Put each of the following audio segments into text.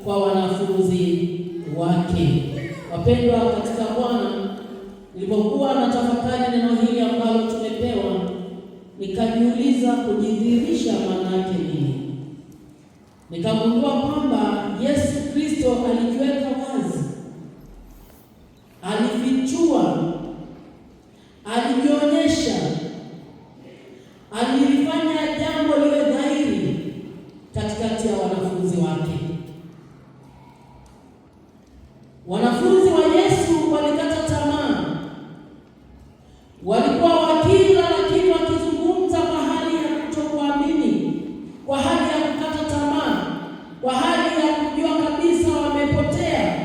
kwa wanafunzi wake. Wapendwa katika Bwana, nilipokuwa natafakari neno hili ambalo tumepewa, nikajiuliza kujidhihirisha maana yake nini. Nikagundua kwamba Yesu Kristo alijiweka wazi, alifichua, alijionyesha, alifanya jambo liwe dhahiri katikati ya wanafunzi wake. Wanafunzi wa Yesu walikata tamaa, walikuwa wakila lakini wakizungumza kwa hali ya kutokuamini, kwa hali ya kukata tamaa, kwa hali ya kujua kabisa wamepotea,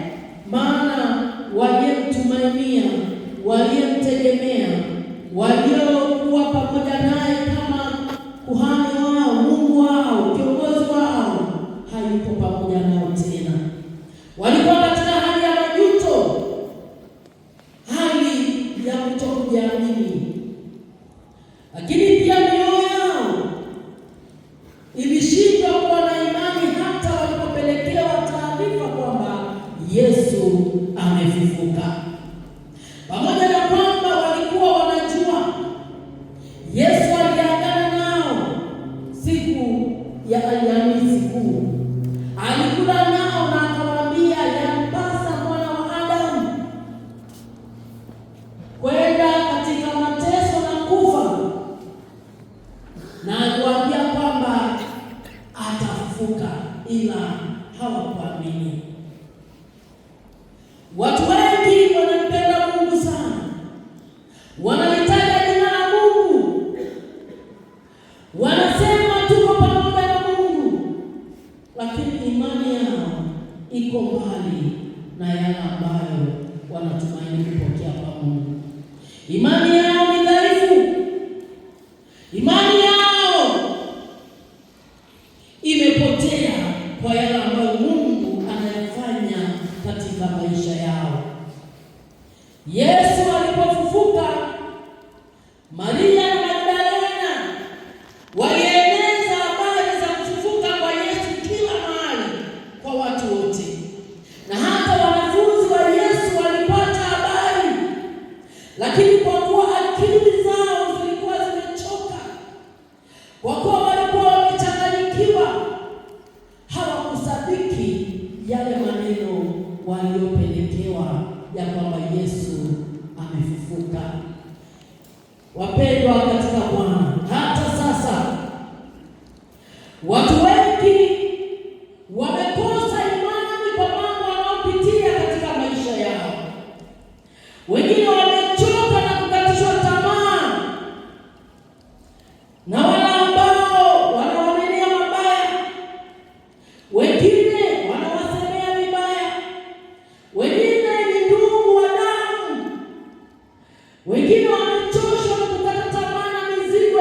maana waliyemtumainia, waliyemtegemea, waliokuwa pamoja naye kama kuhani wao, Mungu wao, kiongozi wao, hayupo pamoja nao tena. Walikuwa katika hali ya majuto, hali ya kutokujiamini, lakini pia mioyo yao ilishindwa kuwa na imani hata walipopelekewa taarifa kwamba Yesu amefufuka. Pamoja na kwamba walikuwa wanajua Yesu aliagana nao siku ya Alhamisi Kuu, alikula nao na akawaambia yampasa Mwana wa Adamu kwenda katika mateso na kufa, na aliwaambia kwamba atafufuka, ila hawakuamini. Watu wengi wanampenda Mungu sana, wanalitaja jina la Mungu, wanasema tuko pamoja na Mungu, lakini imani yao iko mbali na yale ambayo wanatumaini kupokea kwa Mungu. Imani yao ni dhaifu, imani yao imepotea kwa yale ambayo Mungu anayafanya katika maisha yao. Yesu alipofufuka, Maria na Magdalena walieneza habari za kufufuka kwa Yesu kila mahali kwa watu wote, na hata wanafunzi wa Yesu walipata habari, lakini kwa kuwa akili zao zilikuwa zimechoka, kwa kuwa walikuwa wamechanganyikiwa, hawakusadiki yale maneno waliopelekewa ya kwamba Yesu amefufuka. Wapendwa katika Bwana, hata sasa watu wengi wamekosa imani kwa mambo wanaopitia katika maisha yao. Wengine wamechoka na kukatishwa tamaa na wale ambao wanawanenea mabaya, wengine wanawasemea vibaya, wengine ni ndugu wa damu, wengine wamechoshwa na kukata tamaa na mizigo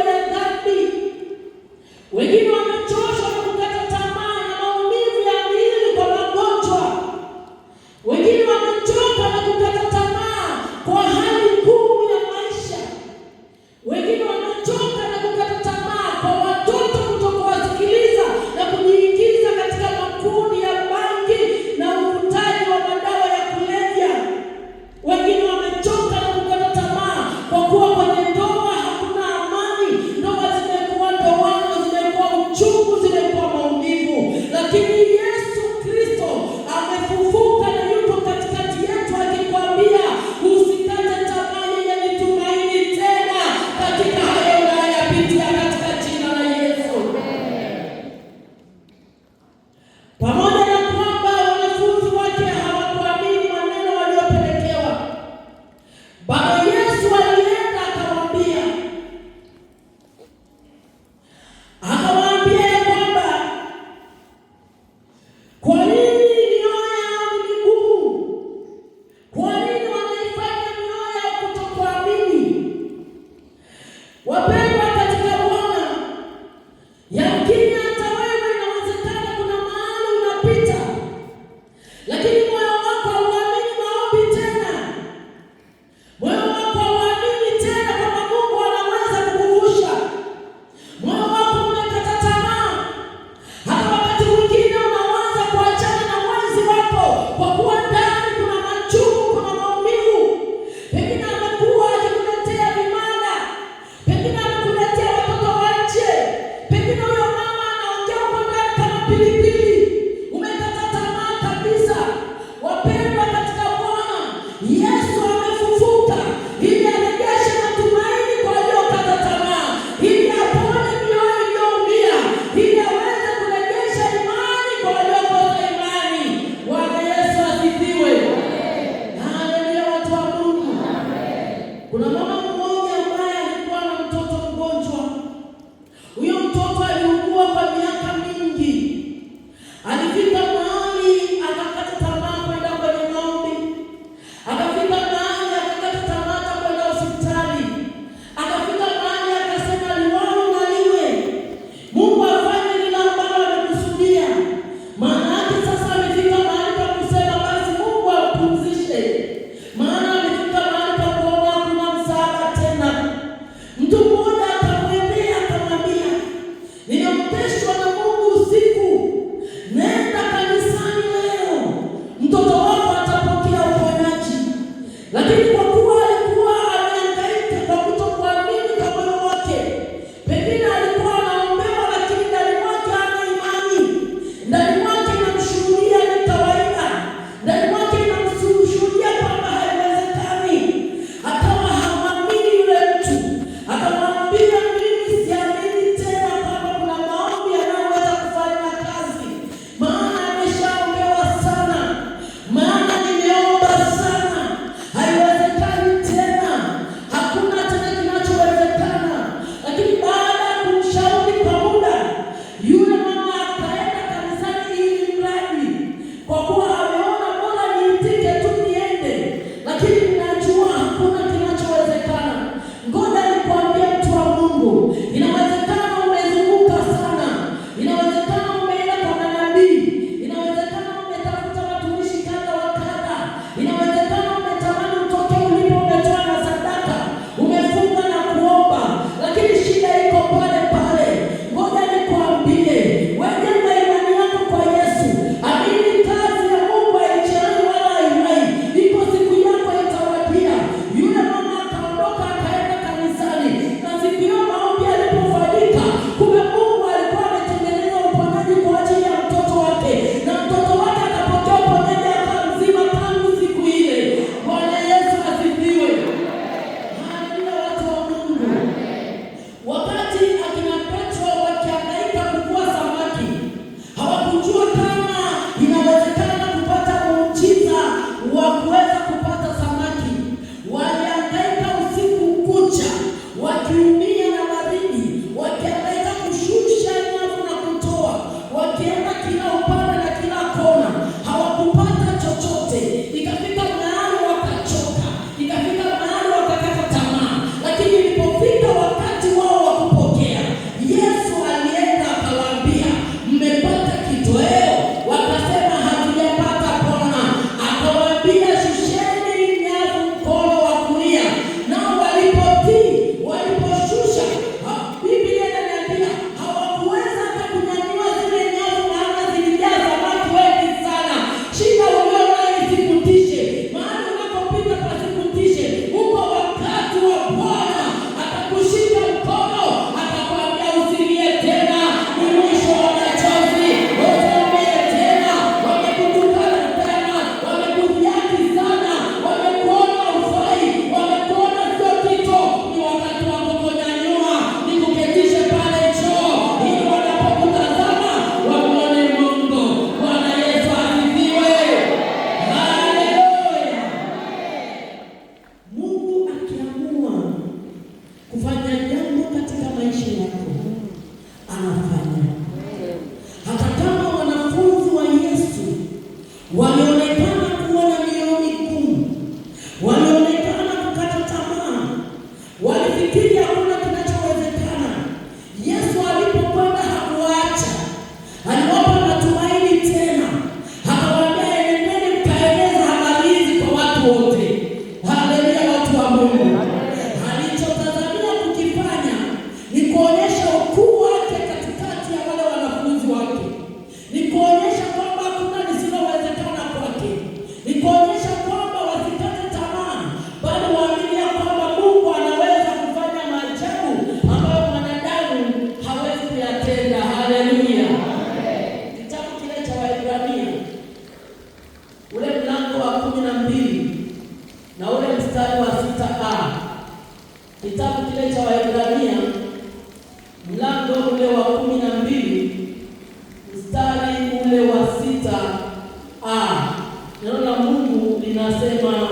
6a. Neno la Mungu linasema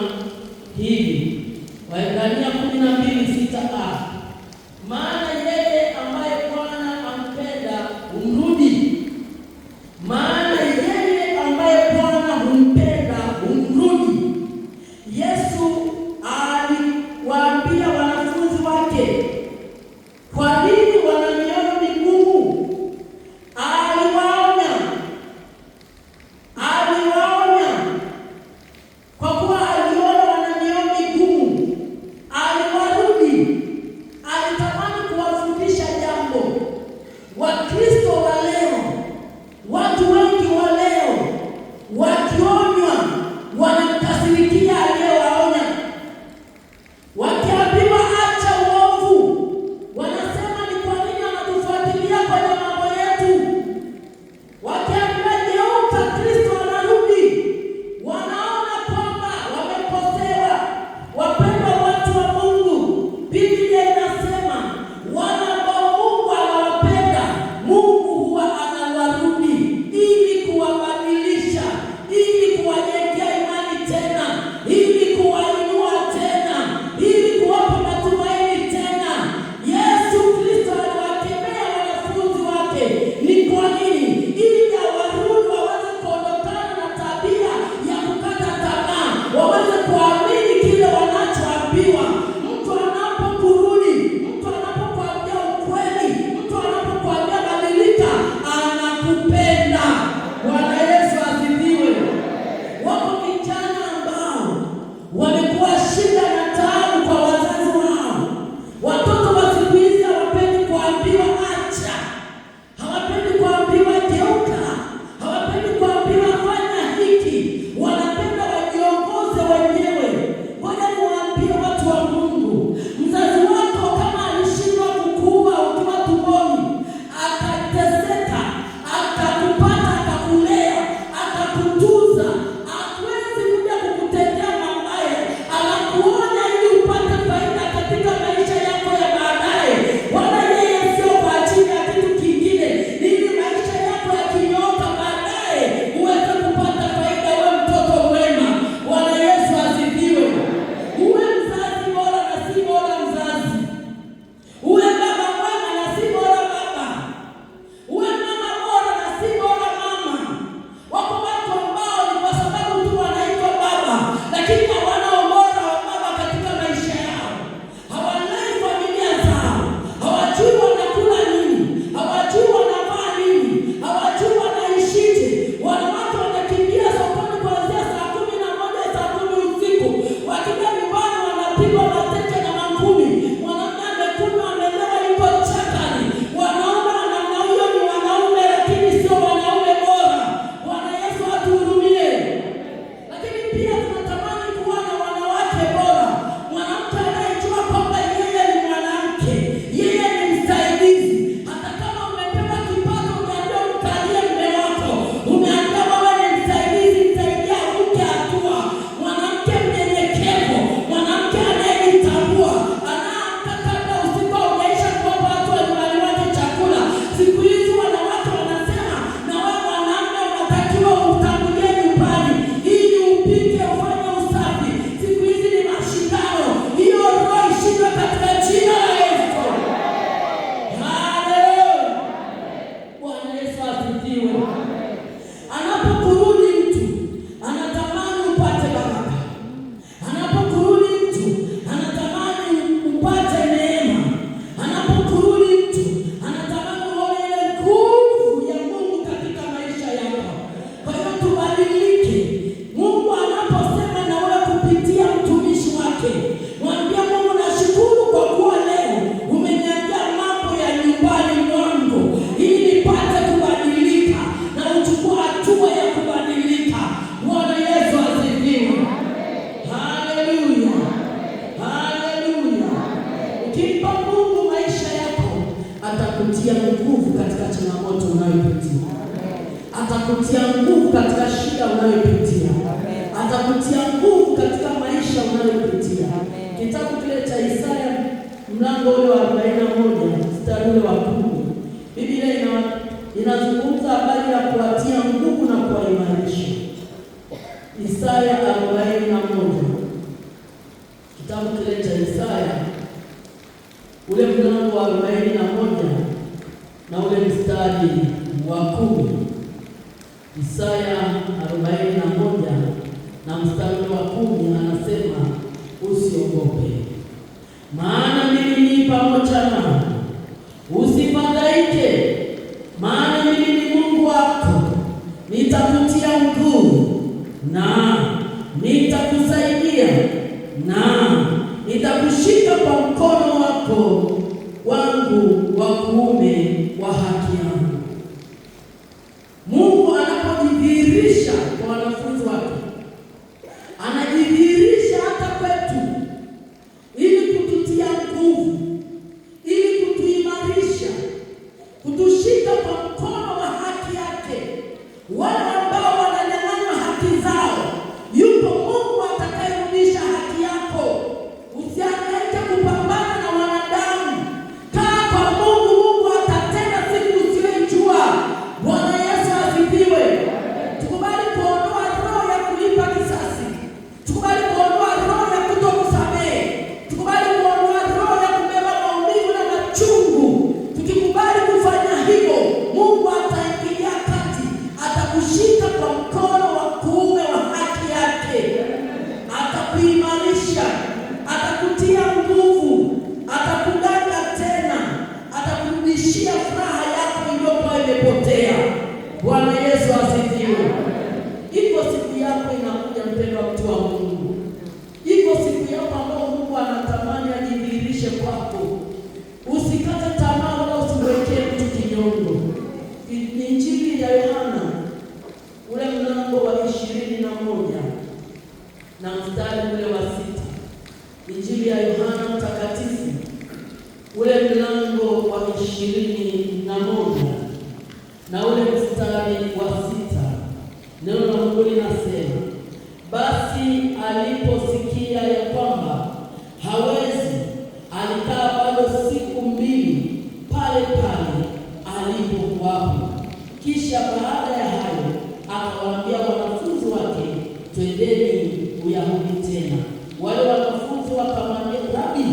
hivi, Waebrania 12:6a, maana yeye ambaye Bwana ampenda humrudi. Maana yeye ambaye Bwana humpenda humrudi. Yesu aliwaambia wanafunzi wake, kwa nini wana mioyo migumu? Aliwaonya kwa kuwa aliona wana mioyo migumu, aliwarudi. Alitamani kuwafundisha jambo. Wakristo wa leo, watu wengi wa leo, wakionywa wanamkasirikia aliyewaonya. Wakiambiwa acha uovu, wanasema ni kwa nini wanatufuatilia kwenye mambo yetu? Wakiambiwa geuka, Kristo anarudi. Wanaona kwamba wameposewa. Wapendwa watu wa Mungu, Biblia inasema wana ambao Mungu anawapenda, Mungu huwa anawarudi ili kuwabadilisha, ili kuwajengea imani tena, ili kuwainua tena, ili kuwapa matumaini tena. Yesu Kristo aliwakemea wanafunzi wake. Ni kwa nini? Ili awarudi, waweze kuondokana na tabia ya kukata tamaa, waweze kuamini kile wanachoambiwa. Mtu anapokurudi, mtu anapokuambia ukweli, mtu anapokuambia badilika, anakupenda. Bwana Yesu asifiwe. Wako vijana ambao wamekuwa shida na taabu kwa wazazi wao. Watoto wa siku hizi hawapendi kuambiwa acha, hawapendi kuambiwa geuka, hawapendi kuambiwa fanya hiki, wanapenda wajiongoze wenyewe. Ngoja niwaambie watu wa Mungu, mzazi wako kama alishindwa kukuua ukiwa tumboni, akateseka, akakupata, akakulea, akakutunza, hawezi kuja kukutendea mabaya. Anakuonya ili upate faida katika maisha yako ya baadaye. Wala yeye sio kwa ajili ya kitu kingine, ili maisha yako yakinyooka baadaye uweze kupata faida. Uwe mtoto mwema. Bwana Yesu asifiwe. Uwe mzazi bora na si bora mzazi. Uwe baba mwema na si bora baba. Uwe mama bora na si bora mama. Wako watu ambao ni kwa sababu tu wanaitwa baba, lakini hawana ubora wa baba katika maisha yao. Hawalei familia zao, hawajui wanakula nini, hawajui wanavaa nini, hawajui wanaishije. Wanawake wanakimbia sokoni kuanzia saa 11, saa 10 usiku, wakija nyumbani wanapigwa mateke na mangumi. Mwanaume amekunywa, amelewa, yuko chakani. Wanaume wanamna huyo ni wanaume, lakini sio wanaume bora. Bwana Yesu atuhurumie. Lakini pia tunatamani kuwa na wanawake bora. Mwanamke anayejua kwamba yeye ni mwanamke, yeye ni msaidizi. Hata kama umepewa kipato, umeambiwa mkalie mume wako, umeambiwa wewe ni msaidizi, msaidia avuke hatua. Mwanamke mnyenyekevu, mwanamke anayejitambua, anaamka kabla usiku haujaisha kuwapa watu wa nyumbani wake chakula. Siku hizi wanawake wanasema na wewe mwanaume unatakiwa utangulie nyumbani ili upike, ufanye usafi. Siku hizi ni mashindano. Hiyo roho ishindwe katika jina la Yesu. Haleluya. Bwana Yesu asifiwe. Anapokurudi mtu anatamani upate baraka. Anapokurudi mtu anatamani upate neema. Anapokurudi mtu anatamani uone ile nguvu ya Mungu katika maisha yako. Kwa hiyo tubadilike. Mungu anaposema na wewe kupitia mtumishi wake, mwambie Mungu, nashukuru kwa kuwa leo umeniambia mambo ya nyumbani mwangu ili nipate kubadilika na uchukua hatua ya kubadilika. Bwana Yesu asifiwe. Haleluya. Haleluya. Ukimpa Mungu maisha yako, atakutia nguvu katika changamoto unayopitia. Atakutia nguvu katika shida unayopitia. Atakutia nguvu katika maisha unayopitia. Kitabu kile cha Isaya mlango ule wa 41 mstari wa 10, Biblia inazungumza habari ya kuwatia nguvu na kuwaimarisha. mstari wa 10 anasema usiogope, maana mimi ni pamoja nawe, usifadhaike, maana mimi ni Mungu wako, nitakutia nguvu na nitakusaidia na nitakushika kwa mkono wako wangu wa kuume wa haki yangu. Mungu anapojidhihirisha kwa wanafunzi wake, anajidhihirisha hata kwetu ili kututia nguvu, ili kutuimarisha, kutushika kwa mkono wa haki yake. Wale ambao wananyang'anywa haki zao, yupo Mungu atakayerudisha haki yako. Usihangaike kupambana na wanadamu, kaa kwa Mungu. Mungu atatenda siku usiyoijua. Bwana Yesu asifiwe. Tukubali kuondoa roho ya kulipa kisasi, tukubali kuondoa roho ya kutokusamehe, tukubali kuondoa roho ya kubeba maumivu na machungu. Tukikubali kufanya hivyo, Mungu ataingilia kati, atakushika kwa mkono wa kuume wa haki yake, atakuimarisha, atakutia nguvu, atakuganga tena, atakurudishia furaha yako iliyokuwa imepotea. Bwana Yesu asifiwe. Iko siku yako inakuja, mpendwa mtu wa Mungu. Iko siku yako ambayo Mungu anatamani ajidhihirishe kwako. Usikate tamaa wala usiwekee mtu kinyongo. Injili ya Yohana ule mlango wa 21 na mstari ule wa 6. Injili ya Yohana mtakatifu ule mlango wa 21 na ule mstari wa 6. Neno la Mungu linasema, basi aliposikia ya kwamba hawezi, alikaa bado siku 2 pale pale alipokuwapo. Kisha baada ya hayo akawaambia wanafunzi wake, twendeni Uyahudi tena. Wale wanafunzi wakamwambia, Rabi,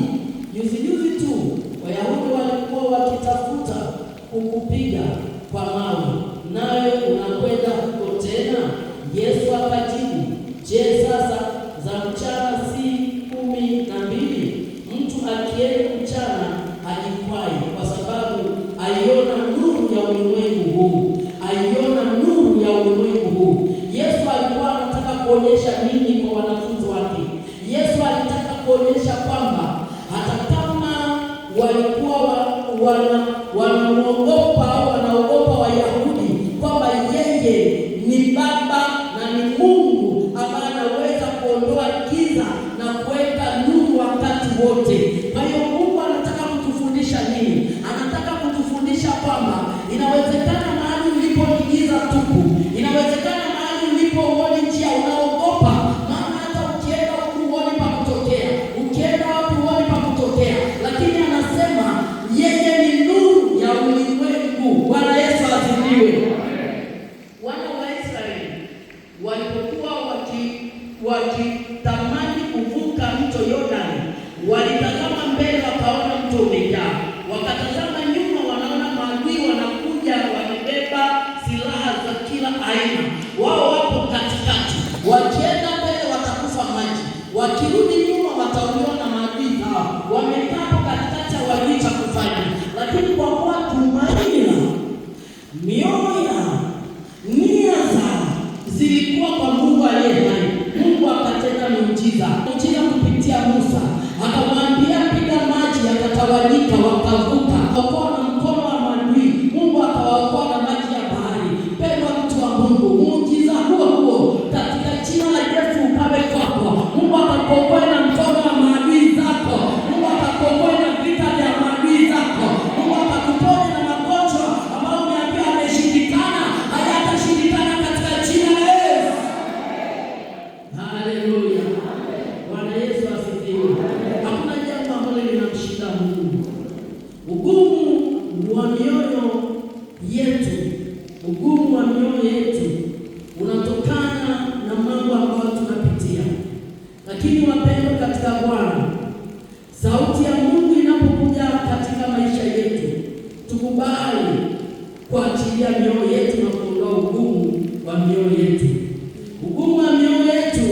juzi tu Wayahudi walikuwa wakitafuta kukupiga kwa mawe, nawe unakwenda huko tena? Yesu akajibu, je, sasa za mchana si 12? Mtu akienda mchana hajikwai, kwa sababu aiona nuru ya ulimwengu huu, aiona nuru ya ulimwengu huu. Yesu alikuwa anataka kuonyesha nini kwa wanafunzi wake? Yesu alitaka kuonyesha kwamba hata kama walikuwa wanaogopa Wayahudi, kwamba yeye ni Baba na ni Mungu ambaye anaweza kuondoa giza na kuweka nuru wakati wote. Kwa hiyo Mungu anataka kutufundisha nini? Anataka kutufundisha kwamba inawezekana mahali ulipo ni giza tupu, inawezekana mahali ulipo uone njia, unaogopa, maana hata ukienda huku uone pa kutokea, ukienda wapi uone pa kutokea, lakini anasema yeye ni nuru ya ulimwengu. Bwana Yesu asifiwe. Wana wa Israeli walipokuwa wakitamani kuvuka mto Yordani, walitazama mbele wakaona mto umejaa, wakatazama nyuma wanaona maadui wanakuja wamebeba silaha za kila aina. Wao wapo katikati, wakienda mbele watakufa maji, wakirudi nyuma watauliwa na maadui hao. Wamekaa katikati, hawajui cha kufanya, lakini kwa kuwa tumaini lao, mioyo yao, nia zao zilikuwa kwa Mungu aliye hai, Mungu akatenda muujiza kupitia Musa. Akamwambia piga maji, yakatawanyika, wakavuka. Kwa na mkono wa maadui, Mungu akawaokoa na maji ya bahari. Pendwa mtu wa Mungu, muujiza huo katika jina la Yesu ukawe kwako. Mungu akakuokoa na mkono wa maadui zako. Mungu akakuokoa na vita vya maadui zako. Mungu akakuponya na magonjwa ambayo umeambiwa yameshindikana, hayatashindikana katika jina la Yesu. Haleluya. Bwana Yesu asifiwe. Hakuna jambo ambalo linamshinda Mungu. Ugumu wa mioyo yetu unatokana na mambo ambayo tunapitia. Lakini wapendwa katika Bwana, sauti ya Mungu inapokuja katika maisha yetu, tukubali kuachilia mioyo yetu na kuondoa ugumu wa mioyo yetu. Ugumu wa mioyo yetu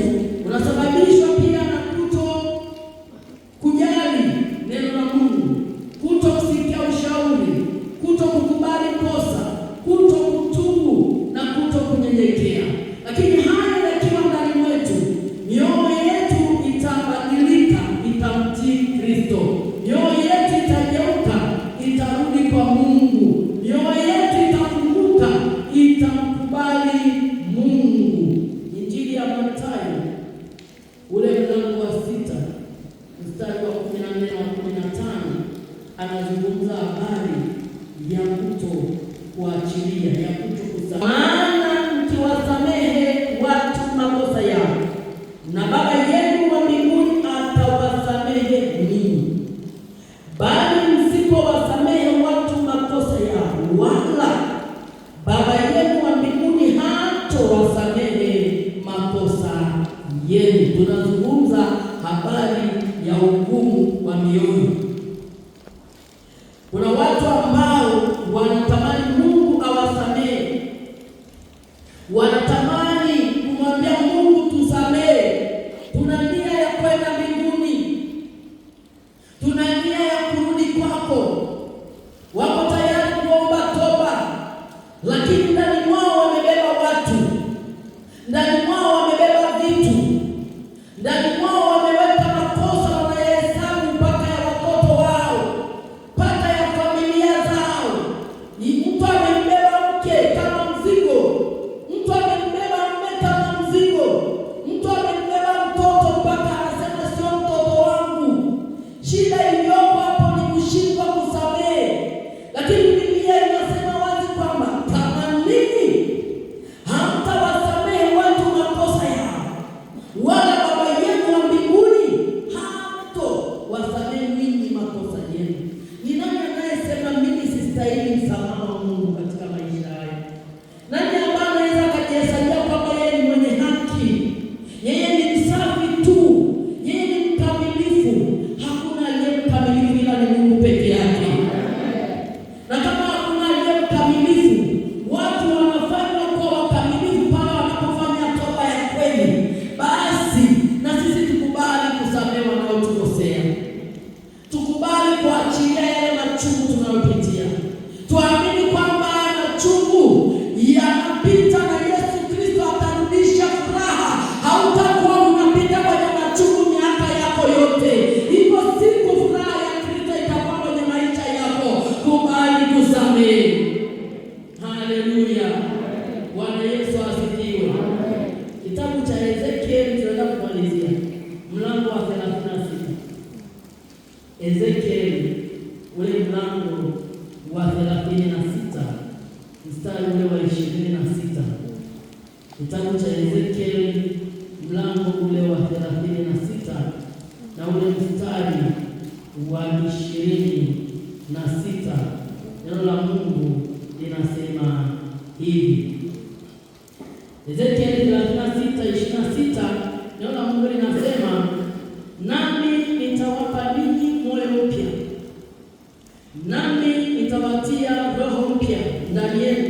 Ezekieli ule mlango wa 36 mstari ule wa 26. Kitabu cha Ezekieli mlango ule wa 36 na ule mstari wa 26, neno la Mungu linasema hivi. Ezekieli 36:26, neno la Mungu linasema, nami nitawapa ninyi moyo mpya, nami nitawatia roho mpya ndani yenu,